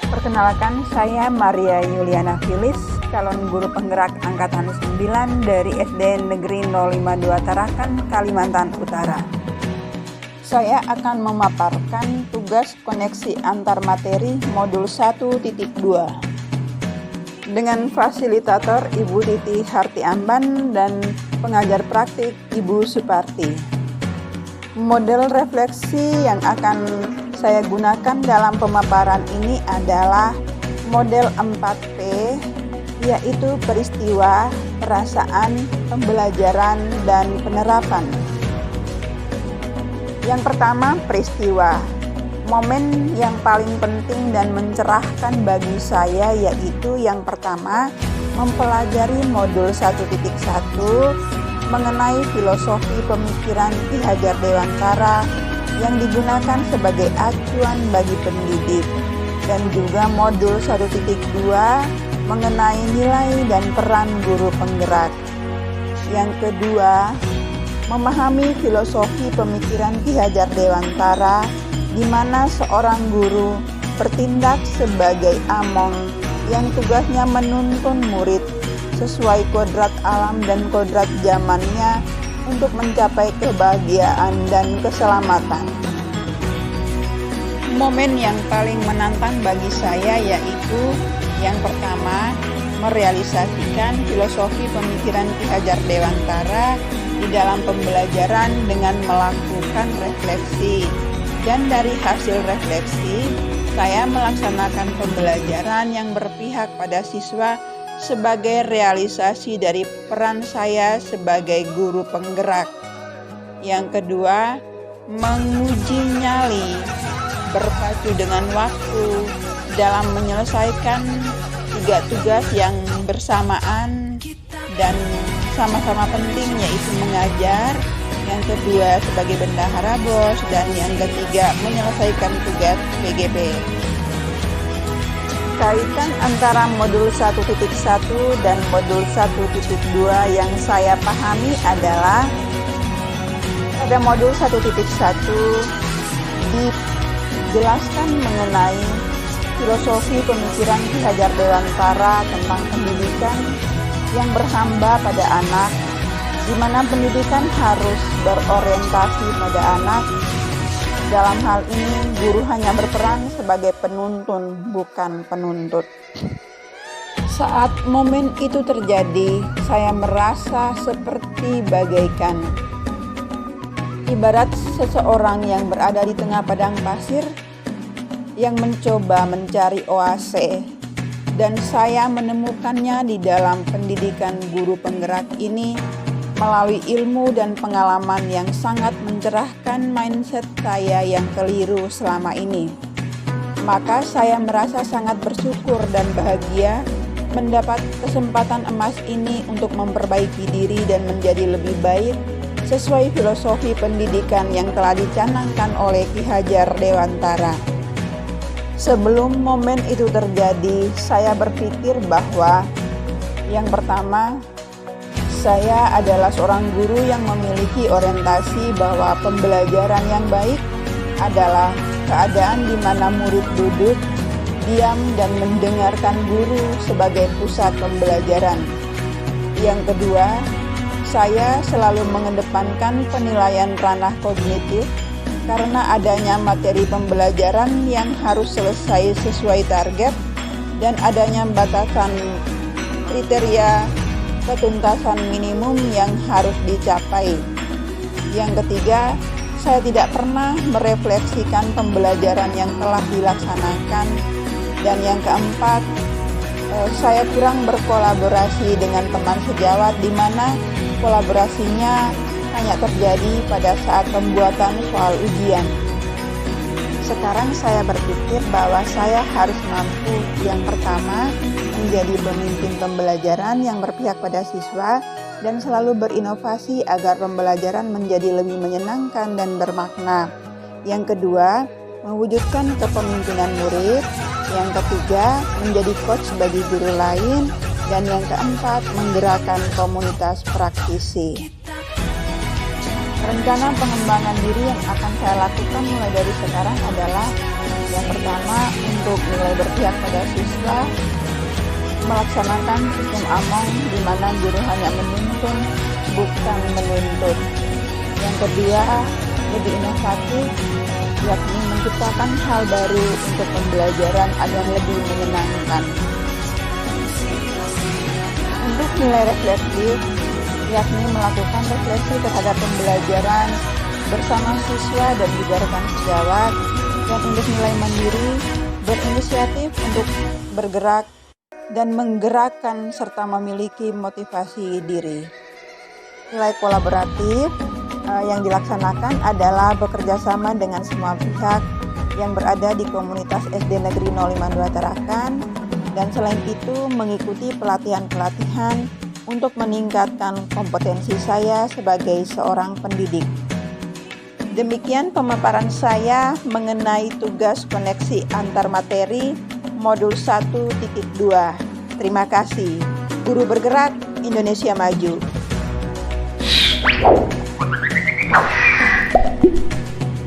Perkenalkan, saya Maria Yuliana Filis, calon guru penggerak Angkatan 9 dari SD Negeri 052 Tarakan, Kalimantan Utara. Saya akan memaparkan tugas koneksi antar materi modul 1.2 dengan fasilitator Ibu Titi Harti Amban dan pengajar praktik Ibu Suparti. Model refleksi yang akan saya gunakan dalam pemaparan ini adalah model 4P, yaitu peristiwa, perasaan, pembelajaran, dan penerapan. Yang pertama, peristiwa. Momen yang paling penting dan mencerahkan bagi saya yaitu yang pertama, mempelajari modul 1.1 mengenai filosofi pemikiran Ki Hajar Dewantara yang digunakan sebagai acuan bagi pendidik, dan juga modul 1.2 mengenai nilai dan peran guru penggerak. Yang kedua, memahami filosofi pemikiran Ki Hajar Dewantara di mana seorang guru bertindak sebagai among yang tugasnya menuntun murid sesuai kodrat alam dan kodrat zamannya untuk mencapai kebahagiaan dan keselamatan. Momen yang paling menantang bagi saya yaitu yang pertama, merealisasikan filosofi pemikiran Ki Hajar Dewantara di dalam pembelajaran dengan melakukan refleksi. Dan dari hasil refleksi, saya melaksanakan pembelajaran yang berpihak pada siswa sebagai realisasi dari peran saya sebagai guru penggerak. Yang kedua, menguji nyali berpacu dengan waktu dalam menyelesaikan 3 tugas yang bersamaan dan sama-sama penting, yaitu mengajar, yang kedua sebagai bendahara BOS, dan yang ketiga menyelesaikan tugas PGP. Kaitan antara modul 1.1 dan modul 1.2 yang saya pahami adalah pada modul 1.1 dijelaskan mengenai filosofi pemikiran Ki Hajar Dewantara tentang pendidikan yang berhamba pada anak, di mana pendidikan harus berorientasi pada anak. Dalam hal ini, guru hanya berperan sebagai penuntun, bukan penuntut. Saat momen itu terjadi, saya merasa seperti bagaikan ibarat seseorang yang berada di tengah padang pasir yang mencoba mencari oase, dan saya menemukannya di dalam pendidikan guru penggerak ini melalui ilmu dan pengalaman yang sangat mencerahkan mindset saya yang keliru selama ini. Maka saya merasa sangat bersyukur dan bahagia mendapat kesempatan emas ini untuk memperbaiki diri dan menjadi lebih baik sesuai filosofi pendidikan yang telah dicanangkan oleh Ki Hajar Dewantara. Sebelum momen itu terjadi, saya berpikir bahwa yang pertama, saya adalah seorang guru yang memiliki orientasi bahwa pembelajaran yang baik adalah keadaan di mana murid duduk, diam, dan mendengarkan guru sebagai pusat pembelajaran. Yang kedua, saya selalu mengedepankan penilaian ranah kognitif karena adanya materi pembelajaran yang harus selesai sesuai target dan adanya batasan kriteria ketuntasan minimum yang harus dicapai. Yang ketiga, saya tidak pernah merefleksikan pembelajaran yang telah dilaksanakan. Dan yang keempat, saya kurang berkolaborasi dengan teman sejawat, di mana kolaborasinya hanya terjadi pada saat pembuatan soal ujian. Sekarang saya berpikir bahwa saya harus mampu, yang pertama, menjadi pemimpin pembelajaran yang berpihak pada siswa dan selalu berinovasi agar pembelajaran menjadi lebih menyenangkan dan bermakna. Yang kedua, mewujudkan kepemimpinan murid. Yang ketiga, menjadi coach bagi guru lain. Dan yang keempat, menggerakkan komunitas praktisi. Rencana pengembangan diri yang akan saya lakukan mulai dari sekarang adalah yang pertama, untuk nilai berpihak pada siswa, melaksanakan sistem AMONG di mana guru hanya menuntun bukan menuntut. Yang kedua, lebih inovatif, yakni menciptakan hal baru untuk pembelajaran agar lebih menyenangkan. Untuk nilai reflektif, yakni melakukan refleksi terhadap pembelajaran bersama siswa dan juga rekan sejawat. Dan untuk nilai mandiri, berinisiatif untuk bergerak dan menggerakkan serta memiliki motivasi diri. Nilai kolaboratif yang dilaksanakan adalah bekerja sama dengan semua pihak yang berada di komunitas SD Negeri 052 Tarakan, dan selain itu mengikuti pelatihan-pelatihan untuk meningkatkan kompetensi saya sebagai seorang pendidik. Demikian pemaparan saya mengenai tugas koneksi antar materi modul 1.2. Terima kasih. Guru bergerak, Indonesia maju.